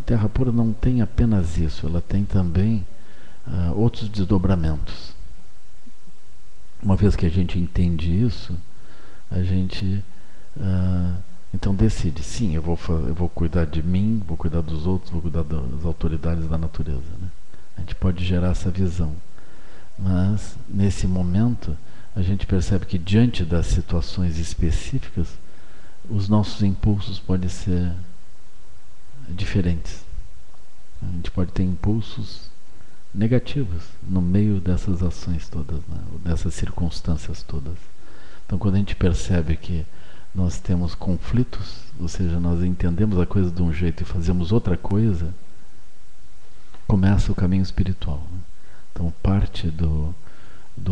Terra pura não tem apenas isso, ela tem também outros desdobramentos. Uma vez que a gente entende isso, a gente então decide, sim, eu vou cuidar de mim, vou cuidar dos outros, vou cuidar das autoridades da natureza, né? A gente pode gerar essa visão, mas nesse momento a gente percebe que diante das situações específicas os nossos impulsos podem ser diferentes. A gente pode ter impulsos negativos no meio dessas ações todas, né? Dessas circunstâncias todas. Então, quando a gente percebe que nós temos conflitos, ou seja, nós entendemos a coisa de um jeito e fazemos outra coisa, começa o caminho espiritual, né? Então, parte do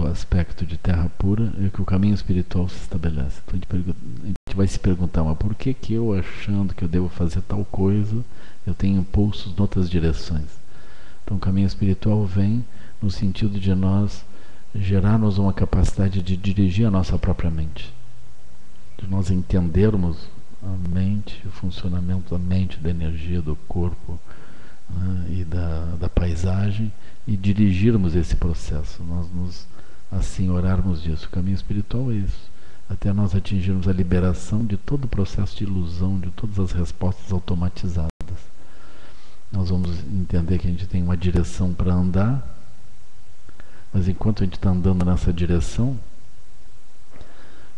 aspecto de terra pura é que o caminho espiritual se estabelece. Então, a gente vai se perguntar, mas por que eu, achando que eu devo fazer tal coisa, eu tenho impulsos em outras direções? Então, o caminho espiritual vem no sentido de nós gerarmos uma capacidade de dirigir a nossa própria mente, de nós entendermos a mente, o funcionamento da mente, da energia, do corpo, né, e da paisagem, e dirigirmos esse processo, nós nos assenhorarmos disso. O caminho espiritual é isso, até nós atingirmos a liberação de todo o processo de ilusão, de todas as respostas automatizadas. Nós vamos entender que a gente tem uma direção para andar, mas enquanto a gente está andando nessa direção,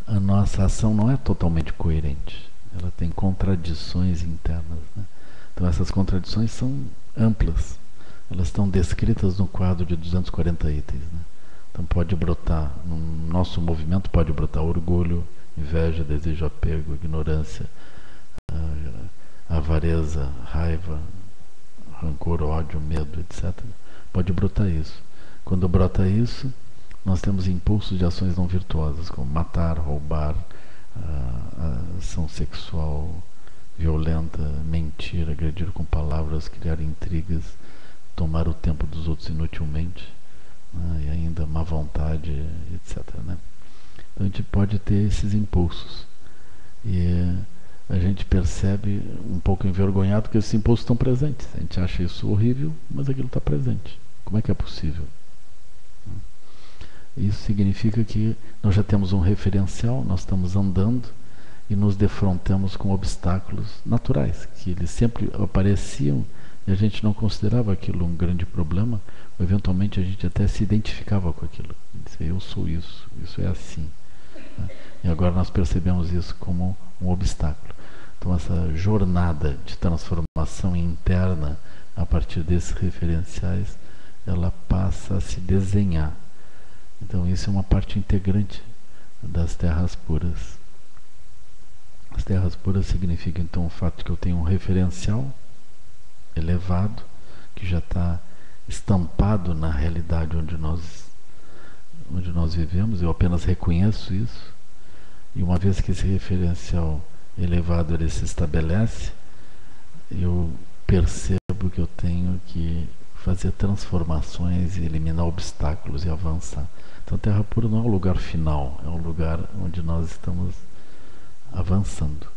a nossa ação não é totalmente coerente. Ela tem contradições internas, né? Então essas contradições são amplas. Elas estão descritas no quadro de 240 itens, né? Então pode brotar, no nosso movimento pode brotar orgulho, inveja, desejo, apego, ignorância, avareza, raiva, rancor, ódio, medo, etc. Pode brotar isso. Quando brota isso, nós temos impulsos de ações não virtuosas, como matar, roubar, ação sexual violenta, mentir, agredir com palavras, criar intrigas, tomar o tempo dos outros inutilmente, né? E ainda má vontade, etc., né? Então a gente pode ter esses impulsos. E a gente percebe um pouco envergonhado que esses impulsos estão presentes. A gente acha isso horrível, mas aquilo está presente. Como é que é possível? Isso significa que nós já temos um referencial, nós estamos andando e nos defrontamos com obstáculos naturais, que eles sempre apareciam e a gente não considerava aquilo um grande problema, ou eventualmente a gente até se identificava com aquilo. Dizia, eu sou isso, isso é assim, né? E agora nós percebemos isso como um obstáculo. Então essa jornada de transformação interna a partir desses referenciais, ela passa a se desenhar. Então isso é uma parte integrante das terras puras. As terras puras significam então o fato de que eu tenho um referencial elevado, que já está estampado na realidade onde nós vivemos. Eu apenas reconheço isso, e uma vez que esse referencial elevado ele se estabelece, eu percebo que eu tenho que fazer transformações e eliminar obstáculos e avançar. Então a Terra Pura não é um lugar final, é um lugar onde nós estamos avançando.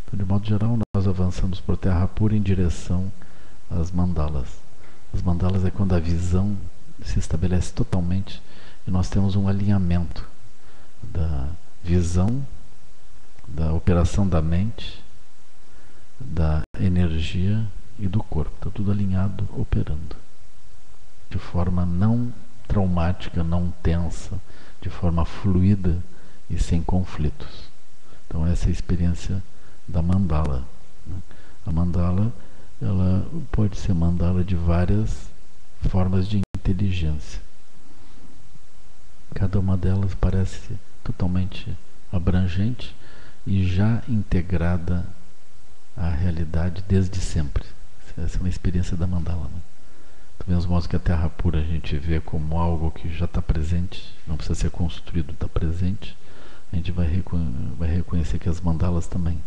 Então, de modo geral, nós avançamos por Terra Pura em direção às mandalas. As mandalas é quando a visão se estabelece totalmente e nós temos um alinhamento da visão, da operação da mente, da energia e do corpo. Está tudo alinhado, operando de forma não traumática, não tensa, de forma fluida e sem conflitos. Então essa é a experiência da mandala, né? A mandala, ela pode ser mandala de várias formas de inteligência. Cada uma delas parece totalmente abrangente e já integrada à realidade desde sempre. Essa é uma experiência da mandala, né? Do mesmo modo que a Terra Pura a gente vê como algo que já está presente, não precisa ser construído, está presente, a gente vai reconhecer que as mandalas também,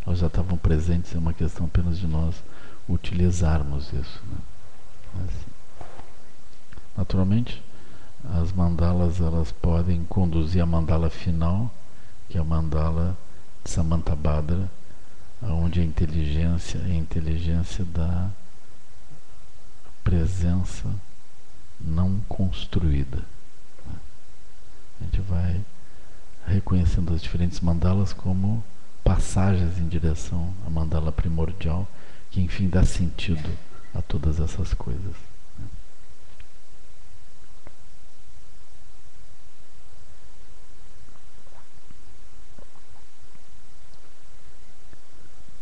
elas já estavam presentes, é uma questão apenas de nós utilizarmos isso, né? Assim. Naturalmente, as mandalas elas podem conduzir a mandala final, que é a mandala de Samantabhadra, onde a inteligência é a inteligência da presença não construída. A gente vai reconhecendo as diferentes mandalas como passagens em direção à mandala primordial, que enfim dá sentido a todas essas coisas.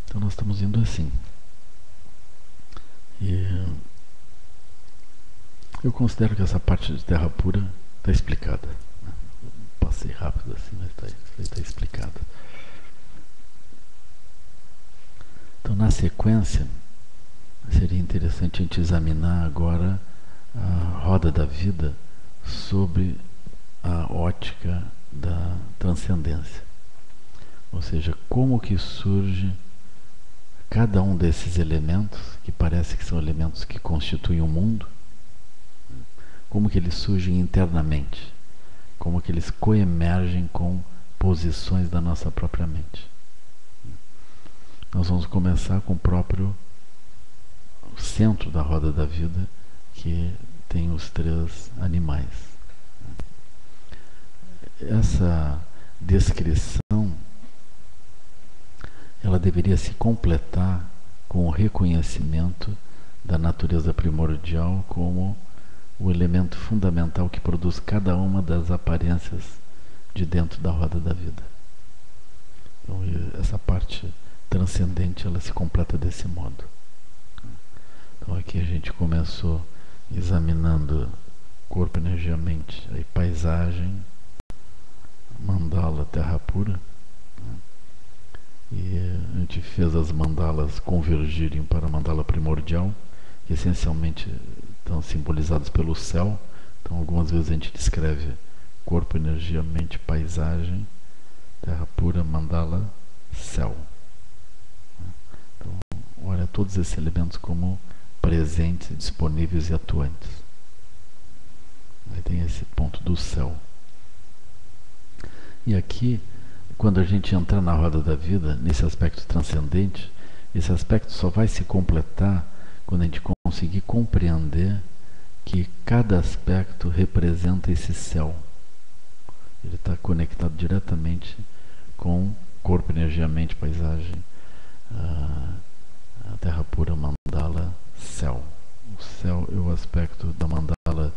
Então nós estamos indo assim. E eu considero que essa parte de terra pura está explicada. Passei rápido assim, mas está explicada. Então, na sequência, seria interessante a gente examinar agora a roda da vida sob a ótica da transcendência. Ou seja, como que surge cada um desses elementos, que parece que são elementos que constituem o mundo, como que eles surgem internamente, como que eles coemergem com posições da nossa própria mente. Nós vamos começar com o próprio centro da roda da vida, que tem os 3 animais. Essa descrição ela deveria se completar com o reconhecimento da natureza primordial como o elemento fundamental que produz cada uma das aparências de dentro da roda da vida. Então, essa parte transcendente ela se completa desse modo. Então aqui a gente começou examinando corpo, energia, mente, aí paisagem, mandala, terra pura, né? E a gente fez as mandalas convergirem para a mandala primordial, que essencialmente estão simbolizados pelo céu. Então algumas vezes a gente descreve corpo, energia, mente, paisagem, terra pura, mandala, céu. Então olha todos esses elementos como presentes, disponíveis e atuantes. Aí tem esse ponto do céu. E aqui, quando a gente entrar na roda da vida, nesse aspecto transcendente, esse aspecto só vai se completar quando a gente conseguir compreender que cada aspecto representa esse céu. Ele está conectado diretamente com corpo, energia, mente, paisagem, a terra pura, mandala, céu. O céu é o aspecto da mandala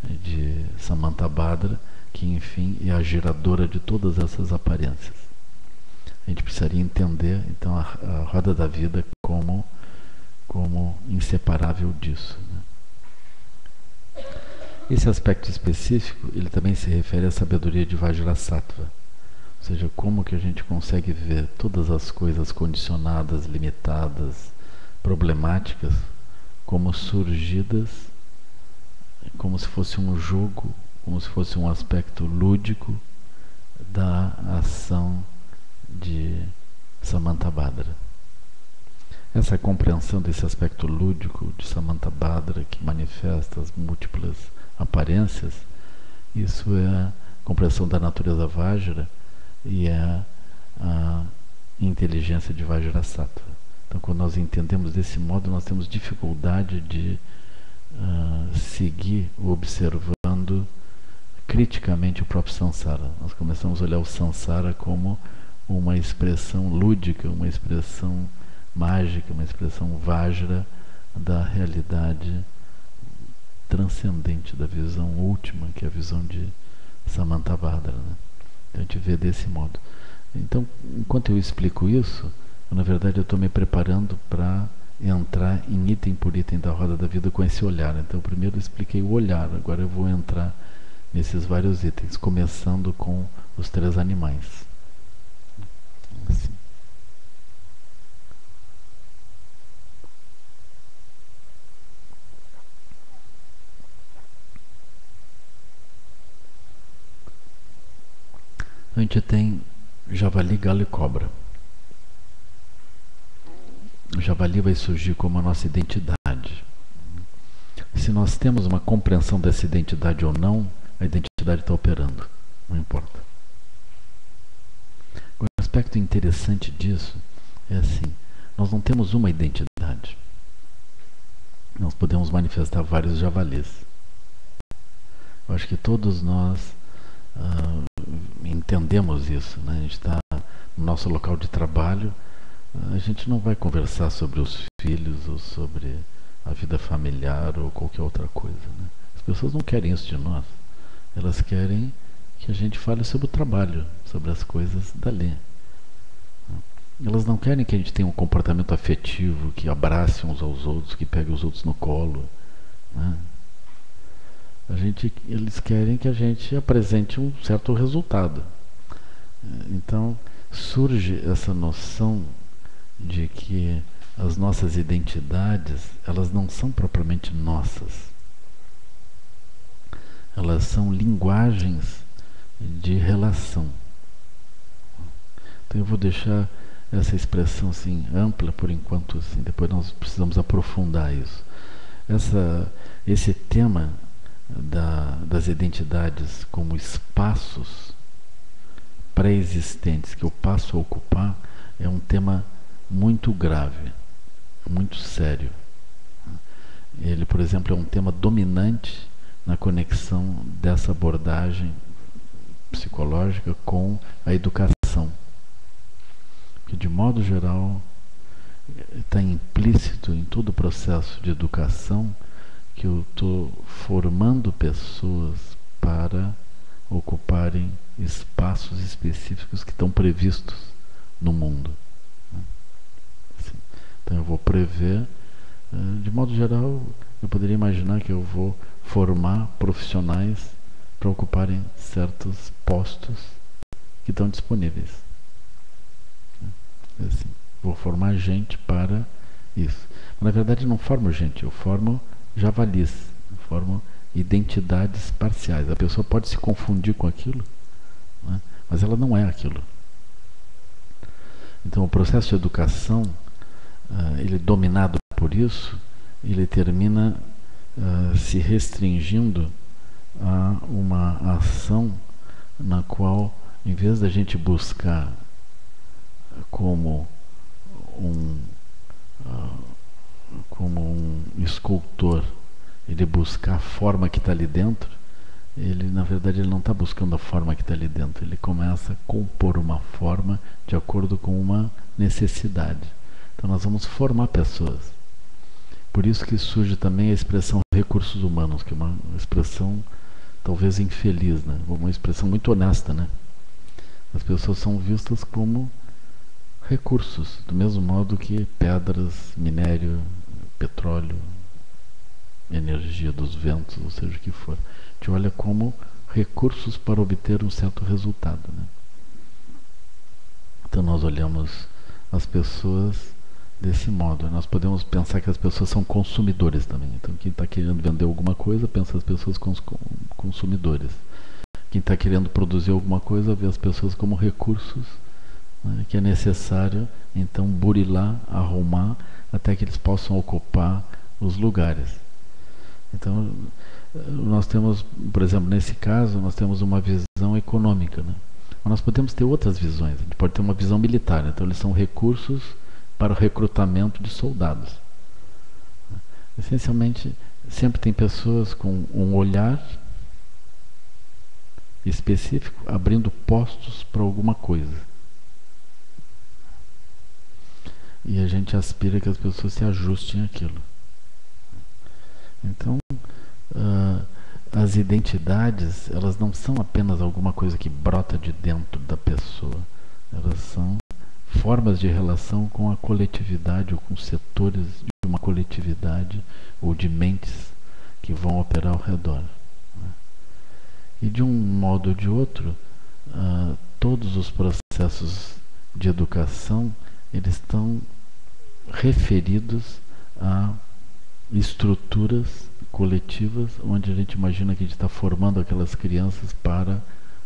de Samantabhadra, que enfim é a geradora de todas essas aparências. A gente precisaria entender então a roda da vida como inseparável disso, né? Esse aspecto específico ele também se refere à sabedoria de Vajrasattva, ou seja, como que a gente consegue ver todas as coisas condicionadas, limitadas, problemáticas como surgidas, como se fosse um jogo, como se fosse um aspecto lúdico da ação de Samantabhadra. Essa compreensão desse aspecto lúdico de Samantabhadra, que manifesta as múltiplas aparências, isso é a compreensão da natureza Vajra e é a inteligência de Vajrasattva. Então, quando nós entendemos desse modo, nós temos dificuldade de seguir observando criticamente o próprio Sansara. Nós começamos a olhar o Sansara como uma expressão lúdica, uma expressão mágica, uma expressão Vajra da realidade transcendente, da visão última, que é a visão de Samantabhadra, né? Então a gente vê desse modo. Então, enquanto eu explico isso, na verdade eu estou me preparando para entrar em item por item da roda da vida com esse olhar. Então primeiro eu expliquei o olhar, agora eu vou entrar nesses vários itens, começando com os 3 animais. Assim. A gente tem javali, galo e cobra. O javali vai surgir como a nossa identidade. Se nós temos uma compreensão dessa identidade ou não, a identidade está operando, não importa. O aspecto interessante disso É assim, nós não temos uma identidade. Nós podemos manifestar vários javalis. Eu acho que todos nós entendemos isso, né? A gente está no nosso local de trabalho, a gente não vai conversar sobre os filhos ou sobre a vida familiar ou qualquer outra coisa, né? As pessoas não querem isso de nós. Elas querem que a gente fale sobre o trabalho, sobre as coisas dali. Elas não querem que a gente tenha um comportamento afetivo, que abrace uns aos outros, que pegue os outros no colo, né? Eles querem que a gente apresente um certo resultado. Então surge essa noção de que as nossas identidades, elas não são propriamente nossas. Elas são linguagens de relação. Então eu vou deixar essa expressão assim ampla por enquanto, assim, depois nós precisamos aprofundar isso. Esse tema das identidades como espaços pré-existentes que eu passo a ocupar é um tema muito grave, muito sério. Ele, por exemplo, é um tema dominante na conexão dessa abordagem psicológica com a educação. Que, de modo geral, está implícito em todo o processo de educação que eu estou formando pessoas para ocuparem espaços específicos que estão previstos no mundo. Assim, então eu vou prever, de modo geral, eu poderia imaginar que eu vou formar profissionais para ocuparem certos postos que estão disponíveis. Assim, vou formar gente para isso. Mas, na verdade, não formo gente, eu formo javalis, eu formo identidades parciais. A pessoa pode se confundir com aquilo, né? Mas ela não é aquilo. Então, o processo de educação, ele dominado por isso, ele termina se restringindo a uma ação na qual, em vez da gente buscar como um escultor, ele buscar a forma que está ali dentro, ele, na verdade, ele não está buscando a forma que está ali dentro, ele começa a compor uma forma de acordo com uma necessidade. Então nós vamos formar pessoas. Por isso que surge também a expressão recursos humanos, que é uma expressão talvez infeliz, né? Uma expressão muito honesta, né? As pessoas são vistas como recursos, do mesmo modo que pedras, minério, petróleo, energia dos ventos, ou seja o que for. A gente olha como recursos para obter um certo resultado, né? Então nós olhamos as pessoas desse modo. Nós podemos pensar que as pessoas são consumidores também. Então quem está querendo vender alguma coisa pensa as pessoas como consumidores. Quem está querendo produzir alguma coisa vê as pessoas como recursos, né, que é necessário então burilar, arrumar até que eles possam ocupar os lugares. Então nós temos, por exemplo, nesse caso, nós temos uma visão econômica, né? Mas nós podemos ter outras visões. A gente pode ter uma visão militar. Então eles são recursos para o recrutamento de soldados. Essencialmente, sempre tem pessoas com um olhar específico abrindo postos para alguma coisa. E a gente aspira que as pessoas se ajustem àquilo. Então, as identidades, elas não são apenas alguma coisa que brota de dentro da pessoa. Elas são formas de relação com a coletividade ou com setores de uma coletividade ou de mentes que vão operar ao redor. E de um modo ou de outro, todos os processos de educação, eles estão referidos a estruturas coletivas onde a gente imagina que a gente está formando aquelas crianças para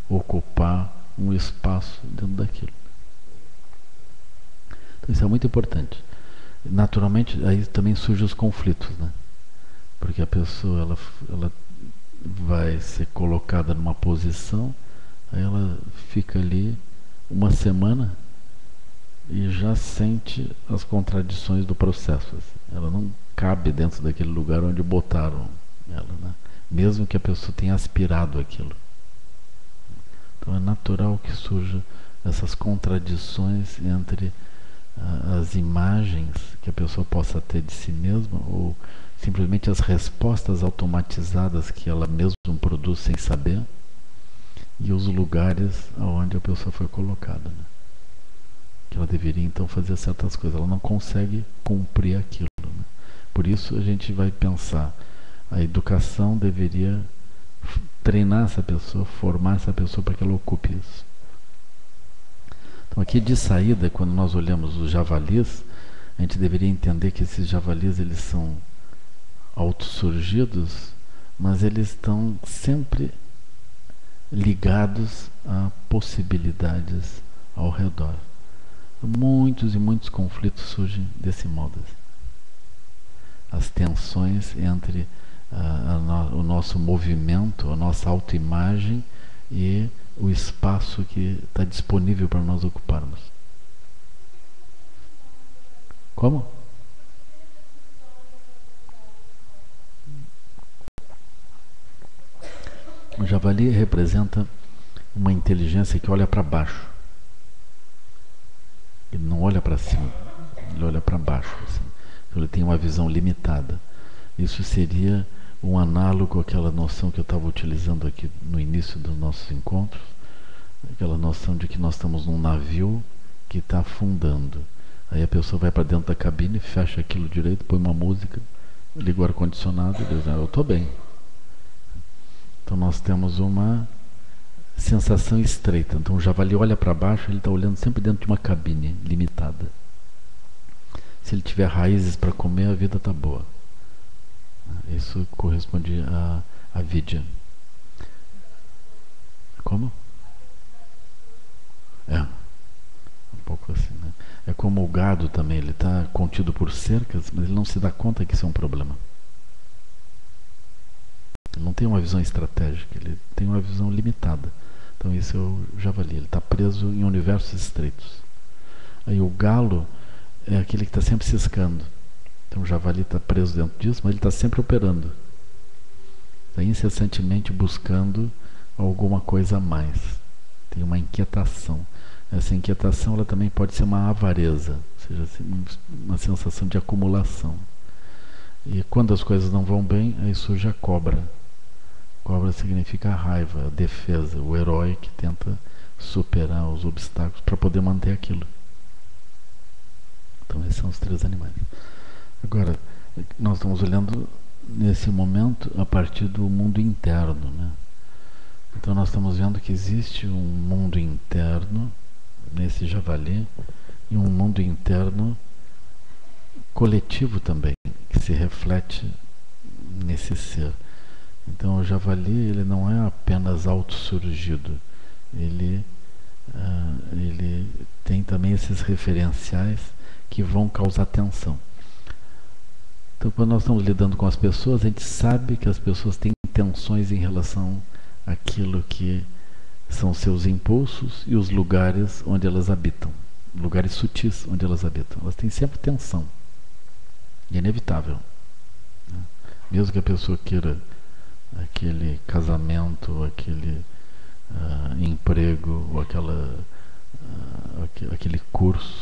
ocupar um espaço dentro daquilo. Então isso é muito importante. Naturalmente, aí também surgem os conflitos, né? Porque a pessoa ela vai ser colocada numa posição, aí ela fica ali uma semana e já sente as contradições do processo. Assim. Ela não cabe dentro daquele lugar onde botaram ela, né? Mesmo que a pessoa tenha aspirado aquilo. Então é natural que surjam essas contradições entre as imagens que a pessoa possa ter de si mesma ou simplesmente as respostas automatizadas que ela mesma produz sem saber e os lugares onde a pessoa foi colocada, né? Que ela deveria então fazer certas coisas, ela não consegue cumprir aquilo, né? Por isso a gente vai pensar, a educação deveria treinar essa pessoa, formar essa pessoa para que ela ocupe isso. Então aqui de saída, quando nós olhamos os javalis, a gente deveria entender que esses javalis eles são autossurgidos, mas eles estão sempre ligados a possibilidades ao redor. Muitos e muitos conflitos surgem desse modo. As tensões entre o nosso movimento, a nossa autoimagem e o espaço que está disponível para nós ocuparmos. Como? O javali representa uma inteligência que olha para baixo. Ele não olha para cima, ele olha para baixo. Assim. Então ele tem uma visão limitada. Isso seria um análogo àquela noção que eu estava utilizando aqui no início dos nossos encontros, aquela noção de que nós estamos num navio que está afundando. Aí a pessoa vai para dentro da cabine, fecha aquilo direito, põe uma música, liga o ar-condicionado e diz, eu estou bem. Então nós temos uma sensação estreita. Então o javali olha para baixo, ele está olhando sempre dentro de uma cabine limitada. Se ele tiver raízes para comer, a vida está boa. Isso corresponde à vidya. Como? É. Um pouco assim, né? É como o gado também, ele está contido por cercas, mas ele não se dá conta que isso é um problema. Ele não tem uma visão estratégica, ele tem uma visão limitada. Então isso é o javali, ele está preso em universos estreitos. Aí o galo é aquele que está sempre ciscando. Então o javali está preso dentro disso, mas ele está sempre operando. Está incessantemente buscando alguma coisa a mais. Tem uma inquietação. Essa inquietação ela também pode ser uma avareza, ou seja, uma sensação de acumulação. E quando as coisas não vão bem, aí surge a cobra. Cobra significa a raiva, a defesa, o herói que tenta superar os obstáculos para poder manter aquilo. Então esses são os três animais. Agora, nós estamos olhando nesse momento a partir do mundo interno, né? Então nós estamos vendo que existe um mundo interno nesse javali e um mundo interno coletivo também, que se reflete nesse ser. Então o javali ele não é apenas autossurgido, ele tem também esses referenciais que vão causar tensão. Então quando nós estamos lidando com as pessoas, a gente sabe que as pessoas têm tensões em relação àquilo que são seus impulsos e os lugares onde elas habitam, lugares sutis onde elas habitam. Elas têm sempre tensão, e é inevitável, né? Mesmo que a pessoa queira aquele casamento, aquele emprego, ou aquele curso,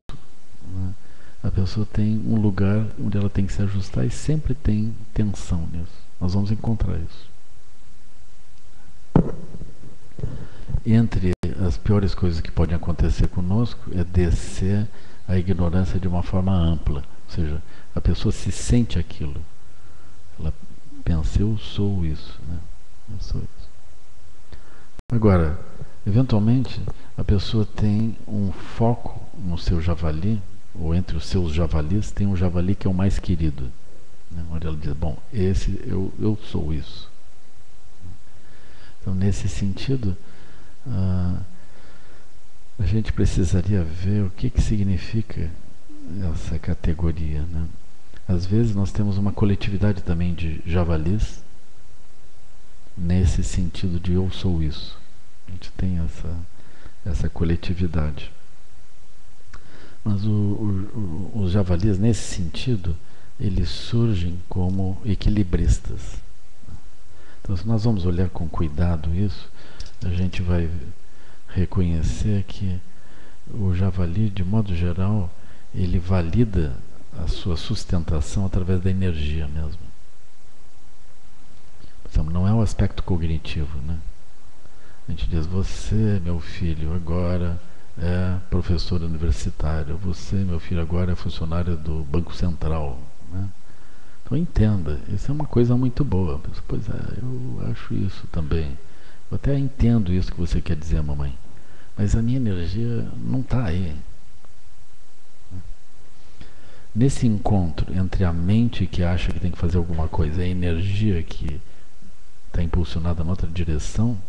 né? A pessoa tem um lugar onde ela tem que se ajustar e sempre tem tensão nisso. Nós vamos encontrar isso. Entre as piores coisas que podem acontecer conosco é descer a ignorância de uma forma ampla. Ou seja, a pessoa se sente aquilo. Ela pensa, eu sou isso, né? Eu sou isso. Agora, eventualmente, a pessoa tem um foco no seu javali, ou entre os seus javalis, tem um javali que é o mais querido, né? Onde ela diz, bom, eu sou isso. Então, nesse sentido, a gente precisaria ver o que significa essa categoria, né? Às vezes nós temos uma coletividade também de javalis nesse sentido de eu sou isso. A gente tem essa coletividade. Mas os javalis, nesse sentido, eles surgem como equilibristas. Então, se nós vamos olhar com cuidado isso, a gente vai reconhecer que o javali, de modo geral, ele valida a sua sustentação através da energia mesmo. Então, não é o aspecto cognitivo, né? A gente diz, você, meu filho, agora é professor universitário, você, meu filho, agora é funcionário do Banco Central, né? Então entenda, isso é uma coisa muito boa. Pois é, eu acho isso também. Eu até entendo isso que você quer dizer, mamãe, mas a minha energia não está aí. Nesse encontro entre a mente que acha que tem que fazer alguma coisa e a energia que está impulsionada em outra direção,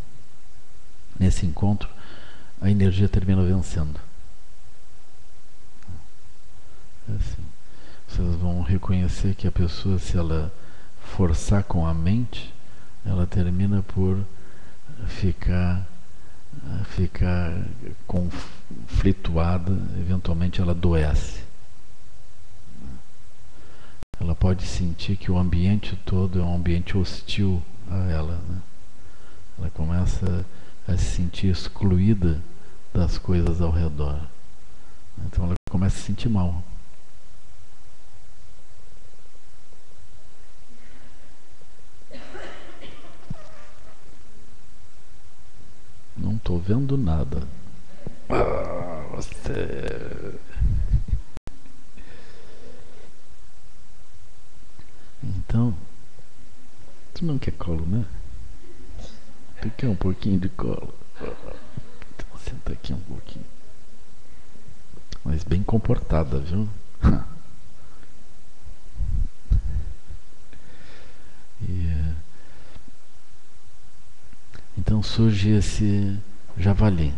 nesse encontro, a energia termina vencendo. É assim. Vocês vão reconhecer que a pessoa, se ela forçar com a mente, ela termina por ficar conflituada, eventualmente ela adoece. Ela pode sentir que o ambiente todo é um ambiente hostil a ela, né? Ela começa a se sentir excluída das coisas ao redor. Então ela começa a se sentir mal. Não estou vendo nada. Você... Então, tu não quer colo, né? Tu quer um pouquinho de colo? Então senta aqui um pouquinho. Mas bem comportada, viu? Então surge esse javali.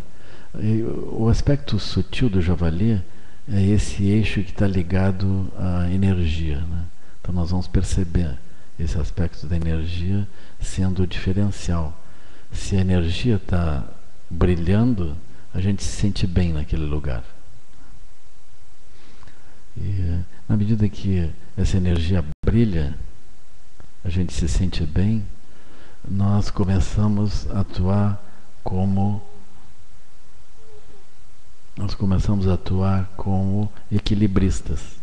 O aspecto sutil do javali é esse eixo que está ligado à energia, né? Então nós vamos perceber esse aspecto da energia sendo o diferencial. Se a energia está brilhando, a gente se sente bem naquele lugar. E na medida que essa energia brilha, a gente se sente bem, nós começamos a atuar como equilibristas.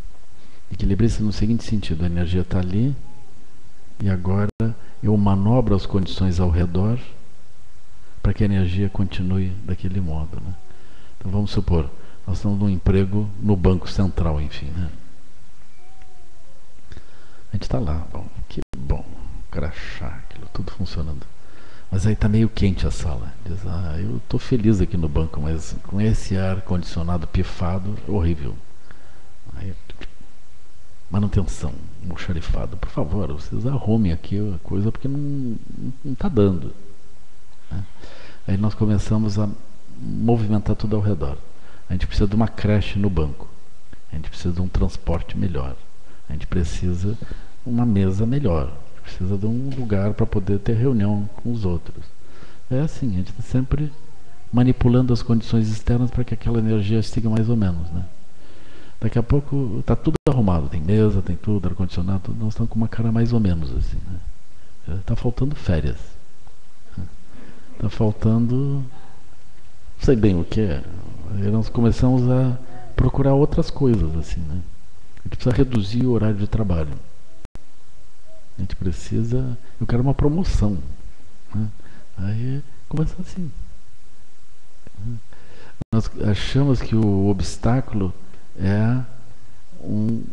Equilibristas no seguinte sentido: a energia está ali e agora eu manobro as condições ao redor para que a energia continue daquele modo, né? Então vamos supor, nós estamos num emprego no Banco Central, enfim, né? A gente está lá, bom, que bom, crachá, aquilo tudo funcionando. Mas aí está meio quente a sala. Diz, eu estou feliz aqui no banco, mas com esse ar condicionado pifado, horrível. Aí, manutenção, almoxarifado, por favor, vocês arrumem aqui a coisa porque não está dando, né? Aí nós começamos a movimentar tudo ao redor. A gente precisa de uma creche no banco, a gente precisa de um transporte melhor, a gente precisa de uma mesa melhor, precisa de um lugar para poder ter reunião com os outros. É assim, a gente está sempre manipulando as condições externas para que aquela energia siga mais ou menos, né? Daqui a pouco está tudo arrumado, tem mesa, tem tudo, ar-condicionado, tudo. Nós estamos com uma cara mais ou menos assim, né? Está faltando férias, está faltando, não sei bem o que é. Aí nós começamos a procurar outras coisas assim, né? A gente precisa reduzir o horário de trabalho. A gente precisa... Eu quero uma promoção, né? Aí começa assim. Nós achamos que o obstáculo é um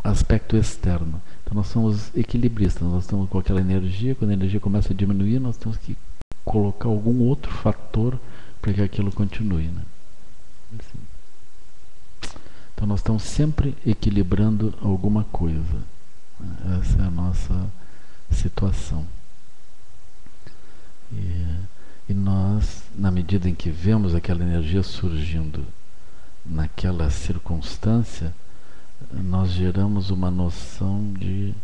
aspecto externo. Então nós somos equilibristas. Nós estamos com aquela energia. Quando a energia começa a diminuir, nós temos que colocar algum outro fator para que aquilo continue, né? Assim. Então nós estamos sempre equilibrando alguma coisa. Essa é a nossa situação. E nós, na medida em que vemos aquela energia surgindo naquela circunstância, nós geramos uma noção de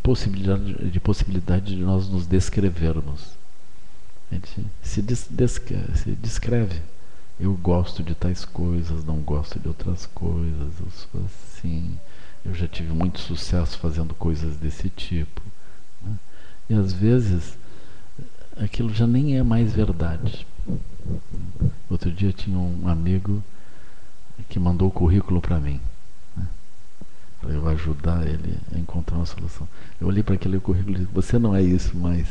possibilidade de nós nos descrevermos. A gente se descreve. eu gosto de tais coisas, não gosto de outras coisas, eu sou assim, eu já tive muito sucesso fazendo coisas desse tipo, né? E às vezes aquilo já nem é mais verdade. Outro dia tinha um amigo que mandou o currículo para mim, né? Eu vou ajudar ele a encontrar uma solução. Eu olhei para aquele currículo e disse: você não é isso mais.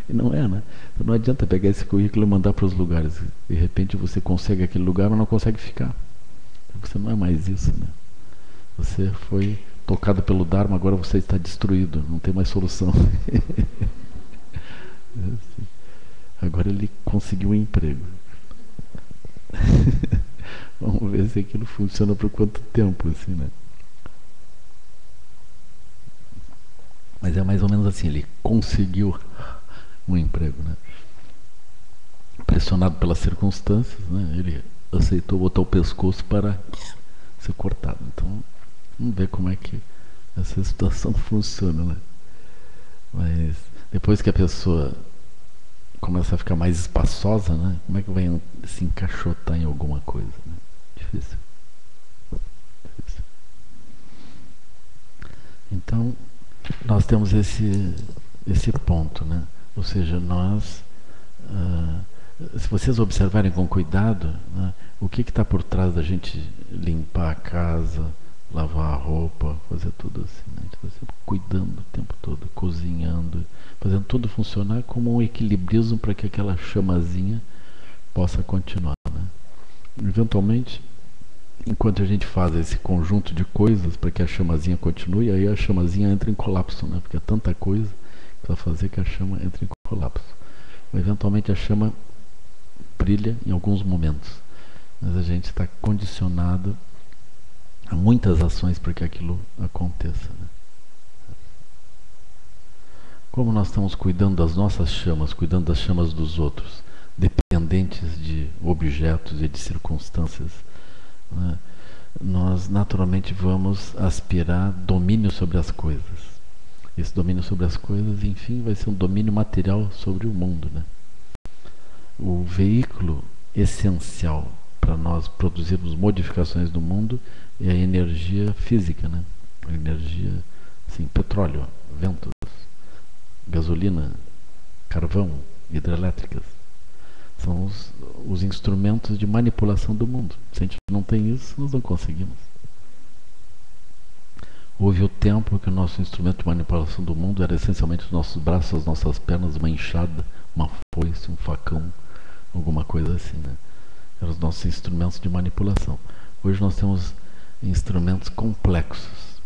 E não é, né? Então não adianta pegar esse currículo e mandar para os lugares. De repente você consegue aquele lugar, mas não consegue ficar. Você não é mais isso, né? Você foi tocado pelo Dharma, agora você está destruído, não tem mais solução. Agora ele conseguiu um emprego. Vamos ver se aquilo funciona por quanto tempo, assim, né? Mas é mais ou menos assim, ele conseguiu um emprego, né? Pressionado pelas circunstâncias, né? Ele aceitou botar o pescoço para ser cortado. Então, vamos ver como é que essa situação funciona, né? Mas depois que a pessoa começa a ficar mais espaçosa, né? Como é que vai se encaixotar em alguma coisa, né? Difícil. Difícil. Então, nós temos esse ponto, né? Ou seja, nós, se vocês observarem com cuidado, né, o que está por trás da gente limpar a casa, lavar a roupa, fazer tudo assim, né? A gente está sempre cuidando o tempo todo, cozinhando, fazendo tudo funcionar como um equilibrismo para que aquela chamazinha possa continuar, né? Eventualmente, enquanto a gente faz esse conjunto de coisas para que a chamazinha continue, aí a chamazinha entra em colapso, né? Porque é tanta coisa que vai fazer que a chama entre em colapso. Eventualmente a chama brilha em alguns momentos, mas a gente está condicionado a muitas ações para que aquilo aconteça, né? Como nós estamos cuidando das nossas chamas, cuidando das chamas dos outros, dependentes de objetos e de circunstâncias, né, nós naturalmente vamos aspirar domínio sobre as coisas. Esse domínio sobre as coisas, enfim, vai ser um domínio material sobre o mundo, né? O veículo essencial para nós produzirmos modificações no mundo é a energia física, né? A energia, assim, petróleo, ventos, gasolina, carvão, hidrelétricas. São os instrumentos de manipulação do mundo. Se a gente não tem isso, nós não conseguimos. Houve o tempo que o nosso instrumento de manipulação do mundo era essencialmente os nossos braços, as nossas pernas, uma enxada, uma foice, um facão, alguma coisa assim, né? Eram os nossos instrumentos de manipulação. Hoje nós temos instrumentos complexos.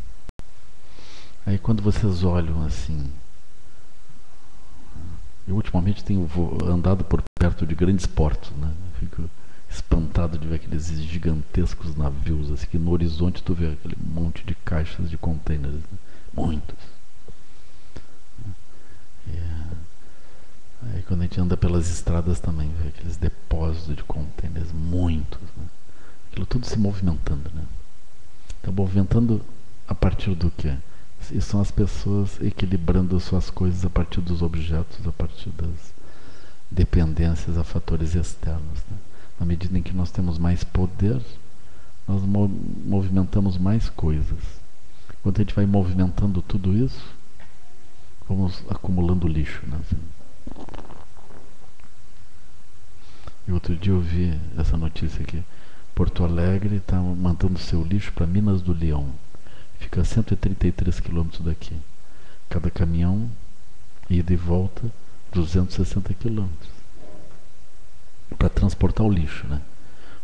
Aí quando vocês olham assim, eu ultimamente tenho andado por perto de grandes portos, né? Eu fico espantado de ver aqueles gigantescos navios, assim, que no horizonte tu vê aquele monte de caixas de containers, né? Muitos. Aí quando a gente anda pelas estradas também vê aqueles depósitos de containers, muitos, né? Aquilo tudo se movimentando, né? Então, movimentando a partir do quê? E são as pessoas equilibrando suas coisas a partir dos objetos, a partir das dependências a fatores externos, né? Na medida em que nós temos mais poder, nós movimentamos mais coisas. Quando a gente vai movimentando tudo isso, vamos acumulando lixo, né? E outro dia eu vi essa notícia aqui. Porto Alegre está mandando seu lixo para Minas do Leão. Fica a 133 quilômetros daqui. Cada caminhão, ida e volta, 260 quilômetros. Para transportar o lixo, né?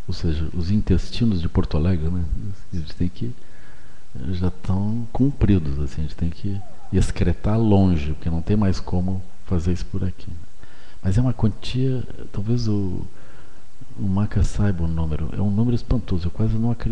Ou seja, os intestinos de Porto Alegre, né? A gente tem que, já estão cumpridos, assim, a gente tem que excretar longe, porque não tem mais como fazer isso por aqui. Mas é uma quantia, talvez o Maca saiba o número, é um número espantoso, eu quase não acredito.